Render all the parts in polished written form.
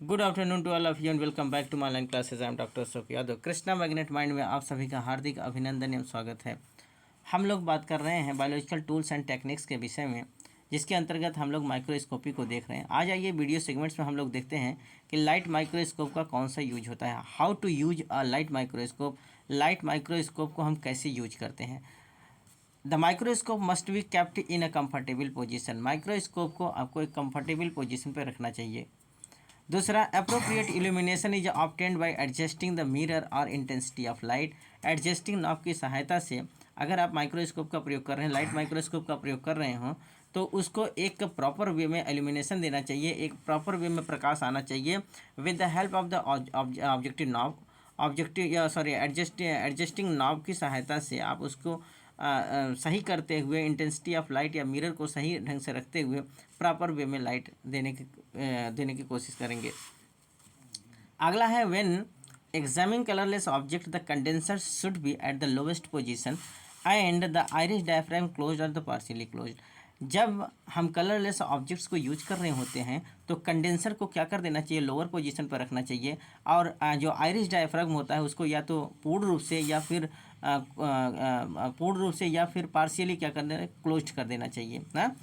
Good afternoon to all of you and welcome back to my online classes. I am doctor Ashok Yadav. Krishna magnet mind में आप सभी का हार्दिक अभिनंदन एवं स्वागत है। हम लोग बात कर रहे हैं बायोलॉजिकल टूल्स एंड टेक्निक्स के विषय में, जिसके अंतर्गत हम लोग माइक्रोस्कोपी को देख रहे हैं। आज आइए वीडियो सेगमेंट्स में हम लोग देखते हैं कि लाइट माइक्रोस्कोप का कौन सा यूज होता है। How to use a light microscope. Light microscope को हम कैसे यूज करते हैं। The microscope must be kept in a comfortable position. Microscope को आपको एक कंफर्टेबल पोजिशन पर रखना चाहिए। दूसरा, appropriate illumination is obtained by adjusting the mirror और intensity of light. Adjusting knob की सहायता से अगर आप माइक्रोस्कोप का प्रयोग कर रहे हैं, लाइट माइक्रोस्कोप का प्रयोग कर रहे हो, तो उसको एक प्रॉपर वे में एल्यूमिनेशन देना चाहिए, एक प्रॉपर वे में प्रकाश आना चाहिए with the help of the objective knob. Adjusting knob की सहायता से आप उसको सही करते हुए, इंटेंसिटी ऑफ लाइट या मिरर को सही ढंग से रखते हुए प्रॉपर वे में लाइट देने की कोशिश करेंगे। अगला है when examining colourless object the condenser should be at the lowest position and the iris diaphragm closed और द पार्शियली क्लोज्ड। जब हम कलरलेस ऑब्जेक्ट्स को यूज कर रहे होते हैं तो कंडेंसर को क्या कर देना चाहिए, लोअर पोजीशन पर रखना चाहिए, और जो आइरिस डायफ्राम होता है उसको या तो पूर्ण रूप से या फिर पार्शियली क्या कर देना, क्लोज्ड कर देना चाहिए ना।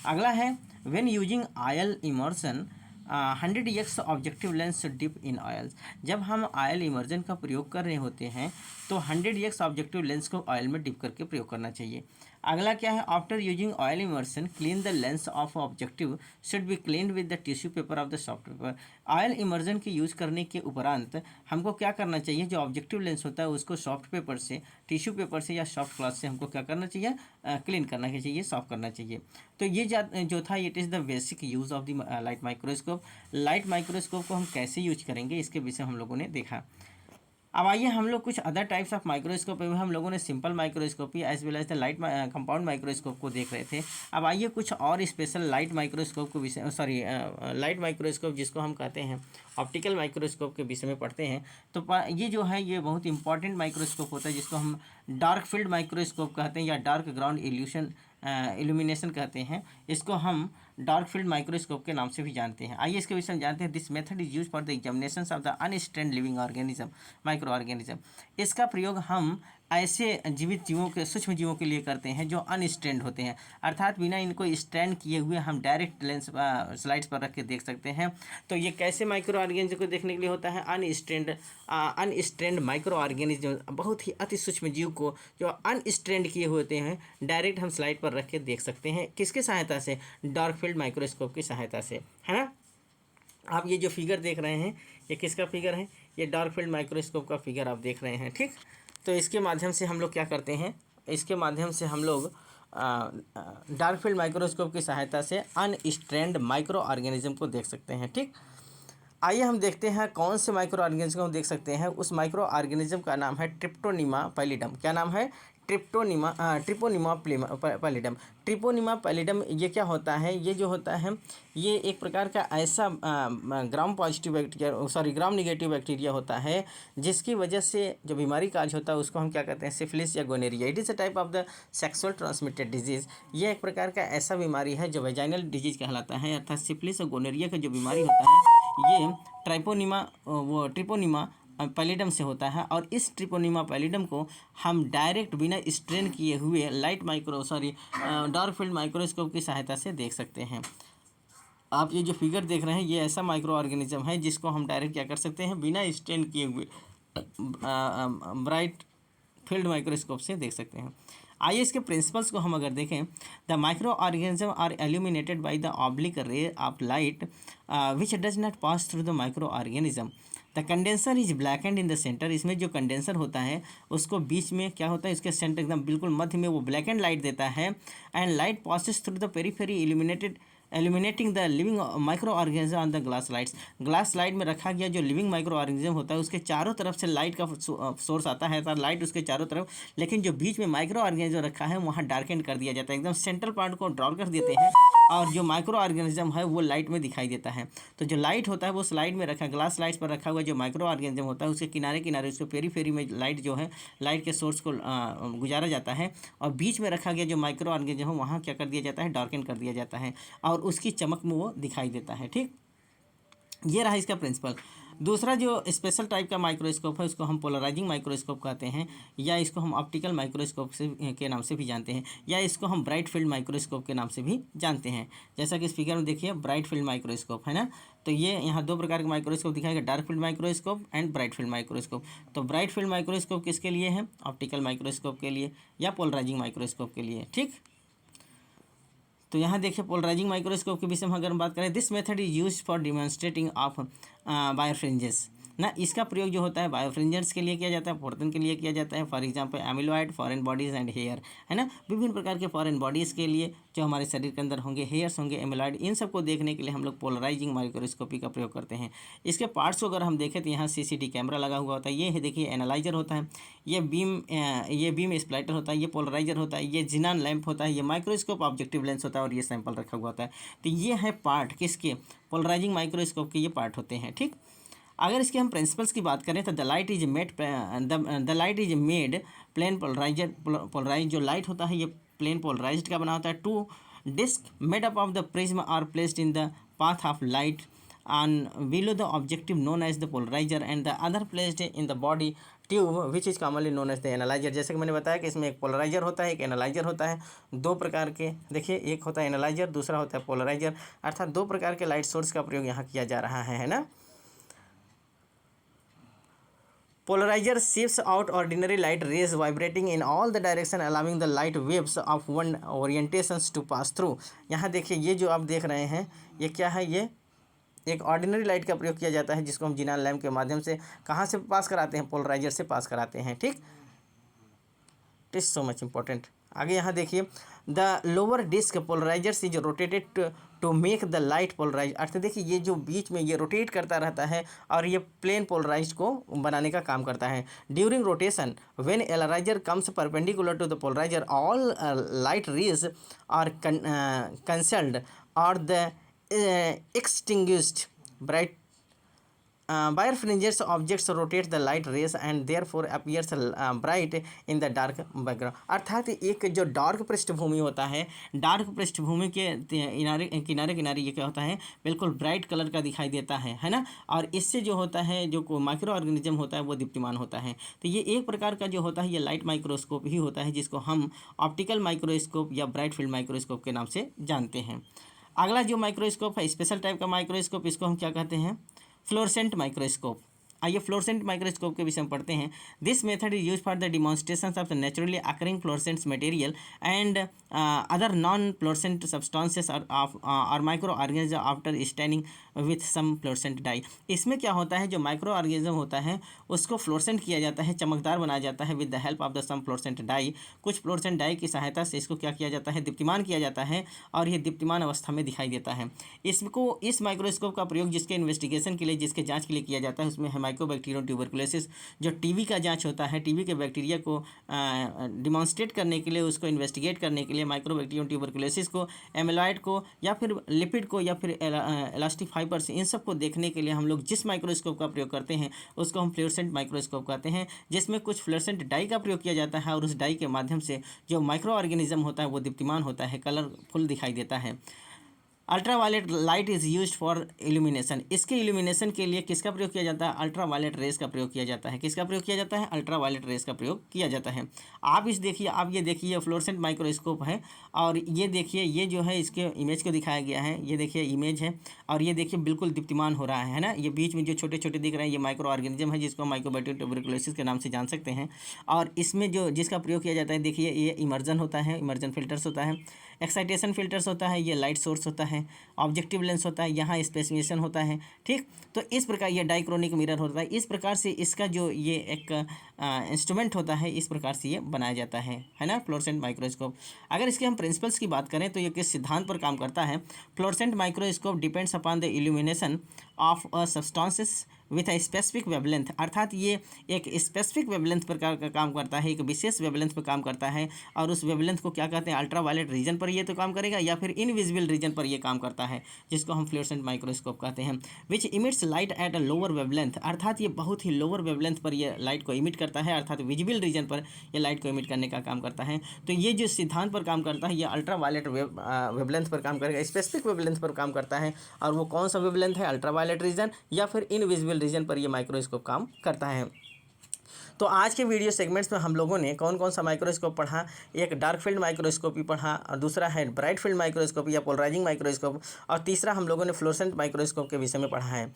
अगला है when using oil immersion 100x objective lens dip in oils. जब हम ऑयल इमर्जन का प्रयोग कर रहे होते हैं तो 100x ऑब्जेक्टिव लेंस को ऑयल में डिप करके प्रयोग करना चाहिए। अगला क्या है, after using oil immersion clean the lens of objective should be clean with the tissue paper of the soft paper. Oil immersion की यूज़ करने के उपरांत हमको क्या करना चाहिए, जो ऑब्जेक्टिव लेंस होता है उसको सॉफ्ट पेपर से, टिश्यू पेपर से या सॉफ्ट क्लॉथ से हमको क्या करना चाहिए, क्लीन करना चाहिए, साफ करना चाहिए। तो ये जो था, it is the basic use of the light microscope. Light microscope को हम कैसे यूज करेंगे इसके विषय हम लोगों ने देखा। अब आइए हम लोग कुछ अदर टाइप्स ऑफ माइक्रोस्कोप में हम लोगों ने simple microscopy as well as the light compound microscope को देख रहे थे। अब आइए कुछ और स्पेशल लाइट माइक्रोस्कोप को विषय लाइट माइक्रोस्कोप जिसको हम कहते हैं ऑप्टिकल माइक्रोस्कोप के विषय में पढ़ते हैं। तो ये जो है ये बहुत इंपॉर्टेंट माइक्रोस्कोप होता है, जिसको हम डार्क फील्ड माइक्रोस्कोप कहते हैं या डार्क ग्राउंड इल्यूमिनेशन कहते हैं। इसको हम डार्क फील्ड माइक्रोस्कोप के नाम से भी जानते हैं। आइए इसके विषय में जानते हैं। This method is use for the examination of the unstained living organism, micro organism. इसका प्रयोग हम ऐसे जीवित जीवों के, सूक्ष्म जीवों के लिए करते हैं जो अनस्ट्रेंड होते हैं, अर्थात बिना इनको स्ट्रैंड किए हुए हम डायरेक्ट लेंस स्लाइड्स पर रख के देख सकते हैं। तो ये कैसे माइक्रो ऑर्गेनिज्म को देखने के लिए होता है, अनस्ट्रेंड माइक्रो ऑर्गेनिज्म, बहुत ही अति सूक्ष्म जीव को जो अनस्ट्रेंड किए होते हैं डायरेक्ट हम स्लाइड पर रख के देख सकते हैं। किसके सहायता से, डार्क फील्ड माइक्रोस्कोप की सहायता से, है ना। आप ये जो फिगर देख रहे हैं ये किसका फिगर है, ये डार्क फील्ड माइक्रोस्कोप का फिगर आप देख रहे हैं, ठीक। तो इसके माध्यम से हम लोग क्या करते हैं, इसके माध्यम से हम लोग डार्क फील्ड माइक्रोस्कोप की सहायता से अनस्ट्रेंड माइक्रो ऑर्गेनिज्म को देख सकते हैं, ठीक। आइए हम देखते हैं कौन से माइक्रो ऑर्गेनिज्म को देख सकते हैं। उस माइक्रो ऑर्गेनिज्म का नाम है ट्रिप्टोनिमा पैलिडम। क्या नाम है, ट्रिप्टोनिमा पैलिडम। ट्रिपोनिमा पैलिडम ये क्या होता है, ये जो होता है ये एक प्रकार का ऐसा ग्राम निगेटिव बैक्टीरिया होता है जिसकी वजह से जो बीमारी काज होता है उसको हम क्या कहते हैं, सिफिलिस या gonorrhoea. It is a type of the sexual transmitted disease. ये एक प्रकार का ऐसा बीमारी है जो वेजाइनल डिजीज कहलाता है, अर्थात सिफिलिस और गोनेरिया का जो बीमारी होता है ये ट्रिपोनिमा पैलिडम से होता है। और इस ट्रिपोनिमा पैलिडम को हम डायरेक्ट बिना स्ट्रेन किए हुए डार्क फील्ड माइक्रोस्कोप की सहायता से देख सकते हैं। आप ये जो फिगर देख रहे हैं ये ऐसा माइक्रो ऑर्गेनिज्म है जिसको हम डायरेक्ट क्या कर सकते हैं, बिना स्ट्रेन किए हुए ब्राइट फील्ड माइक्रोस्कोप से देख सकते हैं। आइए इसके प्रिंसिपल्स को हम अगर देखें, the micro organism are illuminated by the oblique ray of light which does not pass through the micro organism. The condenser is black and in the centre. इसमें जो कंडेंसर होता है उसको बीच में क्या होता है, इसके सेंटर एकदम बिल्कुल मध्य में वो ब्लैक एंड लाइट देता है। And light passes through the periphery eliminating the living micro organism on the glass slides. Glass slide में रखा गया जो लिविंग माइक्रो ऑर्गेनिज्म होता है उसके चारों तरफ से लाइट का सोर्स आता है, तो लाइट उसके चारों तरफ, लेकिन जो बीच में माइक्रो ऑर्गेनिज्म रखा है वहाँ डार्केंड कर दिया जाता है, एकदम सेंट्रल पार्ट को ड्रॉ कर देते हैं और जो माइक्रो ऑर्गेनिज्म है वो लाइट में दिखाई देता है। तो जो लाइट होता है वो स्लाइड में रखा, ग्लास स्लाइड्स पर रखा हुआ जो माइक्रो ऑर्गेनिज्म होता है उसके किनारे किनारे, उसके पेरीफेरी में लाइट जो है, लाइट के सोर्स को गुजारा जाता है और बीच में रखा गया जो माइक्रो ऑर्गेनिज्म है वहाँ क्या कर दिया जाता है, डार्केंड कर दिया जाता है और उसकी चमक में वो दिखाई देता है, ठीक। ये रहा इसका प्रिंसिपल। दूसरा जो स्पेशल टाइप का माइक्रोस्कोप है उसको हम पोलराइजिंग माइक्रोस्कोप कहते हैं, या इसको हम ऑप्टिकल माइक्रोस्कोप से के नाम से भी जानते हैं, या इसको हम ब्राइट फील्ड माइक्रोस्कोप के नाम से भी जानते हैं। जैसा कि इस फिगर में देखिए ब्राइट फील्ड माइक्रोस्कोप है ना, तो ये यहाँ दो प्रकार के माइक्रोस्कोप दिखाएगा, dark field microscope and bright field microscope. तो ब्राइट फील्ड माइक्रोस्कोप किसके लिए है? ऑप्टिकल माइक्रोस्कोप के लिए या पोलराइजिंग माइक्रोस्कोप के लिए। ठीक, तो यहाँ देखिए पोलराइजिंग माइक्रोस्कोप के विषय में अगर हम बात करें, this method is use for demonstrating of birefringence ना, इसका प्रयोग जो होता है बायोफ्रिंजेंस के लिए किया जाता है, पोर्टन के लिए किया जाता है, for example amyloid, foreign bodies and hair, है ना, विभिन्न प्रकार के फॉरेन बॉडीज़ के लिए जो हमारे शरीर के अंदर होंगे, हेयर्स होंगे, एमिलॉइड, इन सबको देखने के लिए हम लोग पोलराइजिंग माइक्रोस्कोपी का प्रयोग करते हैं। इसके पार्ट्स को अगर हम देखें तो यहाँ सीसीडी कैमरा लगा हुआ होता है, ये है देखिए एनालाइजर होता है, ये बीम स्प्लाइटर होता है, ये पोलराइजर होता है, ये जिनान लैंप होता है, ये माइक्रोस्कोप ऑब्जेक्टिव लेंस होता है, और ये सैंपल रखा हुआ होता है। तो ये है पार्ट किसके? पोलराइजिंग माइक्रोस्कोप के ये पार्ट होते हैं। ठीक, अगर इसके हम प्रिंसिपल्स की बात करें तो the light is made plane polarize, जो लाइट होता है ये प्लेन पोलराइज्ड का बना होता है। Two disc made up of the prism are placed in the path of light on below the objective known as the polarizer and the other placed in the body tube which is commonly known as the analyzer। जैसे कि मैंने बताया कि इसमें एक polariser होता है, एक एनालाइजर होता है, दो प्रकार के देखिए, एक होता है एनालाइजर, दूसरा होता है पोलराइजर, अर्थात दो प्रकार के लाइट सोर्स का प्रयोग यहाँ किया जा रहा है ना। Polarizer shifts out ordinary light rays vibrating in all the direction allowing the light waves of one orientations to pass through। यहाँ देखिए ये जो आप देख रहे हैं ये क्या है? ये एक ऑर्डिनरी लाइट का प्रयोग किया जाता है जिसको हम जिनान लैम्प के माध्यम से कहाँ से पास कराते हैं? पोलराइजर से पास कराते हैं। ठीक, it is so much important. आगे यहाँ देखिए, the lower disc polarizer is rotated to make the light polarize, अर्थात देखिए ये जो बीच में ये रोटेट करता रहता है और ये प्लेन पोलराइज को बनाने का काम करता है। During rotation when analyser comes perpendicular to the polariser all light rays are cancelled और the extinguished bright birefringent objects rotate the light rays and therefore appears bright in the dark background। अर्थात एक जो dark पृष्ठभूमि होता है, dark पृष्ठभूमि के किनारे किनारे ये क्या होता है? बिल्कुल ब्राइट कलर का दिखाई देता है ना, और इससे जो होता है जो माइक्रो ऑर्गेनिज्म होता है वो दीप्तिमान होता है। तो ये एक प्रकार का जो होता है ये लाइट माइक्रोस्कोप ही होता है जिसको हम ऑप्टिकल माइक्रोस्कोप या ब्राइट फील्ड माइक्रोस्कोप के नाम से जानते हैं। अगला जो माइक्रोस्कोप है स्पेशल टाइप का माइक्रोस्कोप, इसको हम क्या कहते हैं? Fluorescent microscope. आइए फ्लोरेसेंट माइक्रोस्कोप के विषय में पढ़ते हैं। This method is use for the demonstration of the naturally occurring fluorescent material and other non fluorescent substances और micro organism after staining with some fluorescent dye. इसमें क्या होता है? जो माइक्रो ऑर्गेनिज्म होता है उसको फ्लोरेसेंट किया जाता है, चमकदार बनाया जाता है with the help of the some fluorescent dye. कुछ फ्लोरेसेंट डाई की सहायता से इसको क्या किया जाता है? दीप्तिमान किया जाता है और ये दीप्तिमान अवस्था में दिखाई देता है। इसको इस माइक्रोस्कोप का प्रयोग जिसके इन्वेस्टिगेशन के लिए, जिसके जाँच के लिए किया जाता है उसमें है माइक्रोबैक्टीरियम ट्यूबरकुलोसिस। जो टीबी का जांच होता है, टीबी के बैक्टीरिया को डिमॉन्स्ट्रेट करने के लिए, उसको इन्वेस्टिगेट करने के लिए माइक्रोबैक्टीरियम ट्यूबरकुलोसिस को, एमिलॉइड को, या फिर लिपिड को, या फिर इलास्टिक फाइबर्स, इन सब को देखने के लिए हम लोग जिस माइक्रोस्कोप का प्रयोग करते हैं उसको हम फ्लोरेसेंट माइक्रोस्कोप कहते हैं, जिसमें कुछ फ्लोरेसेंट डाई का प्रयोग किया जाता है और उस डाई के माध्यम से जो माइक्रो ऑर्गेनिज्म होता है वो दीप्तिमान होता है, कलरफुल दिखाई देता है। Ultraviolet light is used for illumination. इसके इल्यूमिनेशन के लिए किसका प्रयोग किया जाता है? अल्ट्रा वायलेट रेस का प्रयोग किया जाता है। किसका प्रयोग किया जाता है? अल्ट्रा वायलेट रेस का प्रयोग किया जाता है। आप ये देखिए फ्लोरेसेंट माइक्रोस्कोप है और ये देखिए ये जो है इसके इमेज को दिखाया गया है, ये देखिए इमेज है और ये देखिए बिल्कुल दीप्तिमान हो रहा है ना। ये बीच में जो छोटे छोटे दिख रहे हैं ये माइक्रो ऑर्गेनिज्म है जिसको माइक्रोबैक्टीरियम ट्यूबरकुलोसिस के नाम से जान सकते हैं। और इसमें जो जिसका प्रयोग किया जाता है देखिए ये इमर्जन होता है, इमर्जन फिल्टर्स होता है, एक्साइटेशन फिल्टर्स होता है, ये लाइट सोर्स होता है, ऑब्जेक्टिव लेंस होता है, यहाँ स्पेसिफिकेशन होता है। ठीक, तो इस प्रकार ये डाइक्रोनिक मिरर होता है। इस प्रकार से इसका जो ये एक इंस्ट्रूमेंट होता है इस प्रकार से ये बनाया जाता है ना फ्लोरेसेंट माइक्रोस्कोप। अगर इसके हम प्रिंसिपल्स की बात करें तो ये किस सिद्धांत पर काम करता है? Fluorescent microscope depends upon the illumination of a substances with a specific wavelength, अर्थात ये एक स्पेसिफिक वेवलेंथ पर काम करता है, एक विशेष वेवलेंथ पर काम करता है। और उस वेवलेंथ को क्या कहते हैं, अल्ट्रा वायलेट रीजन पर ये तो काम करेगा या फिर इनविजिबल रीजन पर ये काम करता है, जिसको हम फ्लोरेसेंट माइक्रोस्कोप कहते हैं। Which emits light at a lower wavelength, अर्थात ये बहुत ही लोअर वेवलेंथ पर ये लाइट को इमिट करता है, अर्थात विजिबल रीजन पर ये लाइट को इमिट करने का काम करता है। तो ये जो सिद्धांत पर काम करता है, ये अल्ट्रा वायलेट वेवलेंथ पर काम करेगा, स्पेसिफिक वेवलेंथ पर काम करता है। और वो कौन सा वेवलेंथ है, अल्ट्रा वायलेट रीजन या फिर इनविजिबल रीजन पर ये माइक्रोस्कोप काम करता है। तो आज के वीडियो सेगमेंट्स में हम लोगों ने कौन कौन सा माइक्रोस्कोप पढ़ा, एक डार्क फील्ड माइक्रोस्कोपी पढ़ा, और दूसरा है ब्राइट फील्ड माइक्रोस्कोप या पोलराइजिंग माइक्रोस्कोप, और तीसरा हम लोगों ने फ्लोरेसेंट माइक्रोस्कोप के विषय में पढ़ा है।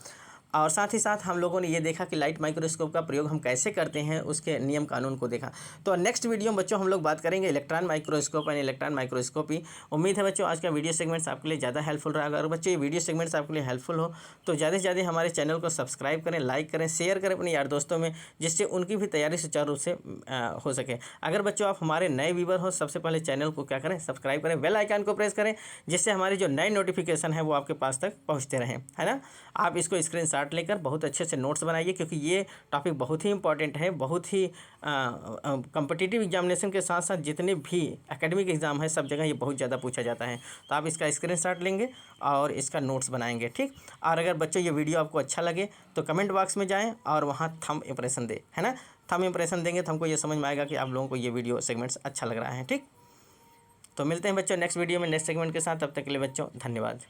और साथ ही साथ हम लोगों ने ये देखा कि लाइट माइक्रोस्कोप का प्रयोग हम कैसे करते हैं, उसके नियम कानून को देखा। तो नेक्स्ट वीडियो में बच्चों हम लोग बात करेंगे electron microscope and electron microscopy. उम्मीद है बच्चों आज का वीडियो सेगमेंट्स आपके लिए ज़्यादा हेल्पफुल रहा। अगर बच्चों ये वीडियो सेगमेंट्स आपके लिए हेल्पफुल हो तो ज़्यादा से ज़्यादा हमारे चैनल को सब्सक्राइब करें, लाइक करें, शेयर करें अपने यार दोस्तों में, जिससे उनकी भी तैयारी सुचारू रूप से हो सके। अगर बच्चों आप हमारे नए व्यूवर हो, सबसे पहले चैनल को क्या करें, सब्सक्राइब करें, बेल आइकन को प्रेस करें, जिससे हमारे जो नए नोटिफिकेशन है वो आपके पास तक पहुँचते रहें, है ना। आप इसको स्क्रीनशॉट लेकर बहुत अच्छे से नोट्स बनाइए, क्योंकि ये टॉपिक बहुत ही इंपॉर्टेंट है, बहुत ही कॉम्पिटिटिव एग्जामिनेशन के साथ साथ जितने भी एकेडमिक एग्जाम है सब जगह ये बहुत ज़्यादा पूछा जाता है। तो आप इसका स्क्रीनशॉट लेंगे और इसका नोट्स बनाएंगे, ठीक। और अगर बच्चों ये वीडियो आपको अच्छा लगे तो कमेंट बॉक्स में जाएँ और वहाँ थंब इम्प्रेशन दे, है ना। थंब इम्प्रेशन देंगे तो हमको ये समझ में आएगा कि आप लोगों को ये वीडियो सेगमेंट्स अच्छा लग रहा है, ठीक। तो मिलते हैं बच्चों नेक्स्ट वीडियो में नेक्स्ट सेगमेंट के साथ, तब तक के लिए बच्चों धन्यवाद।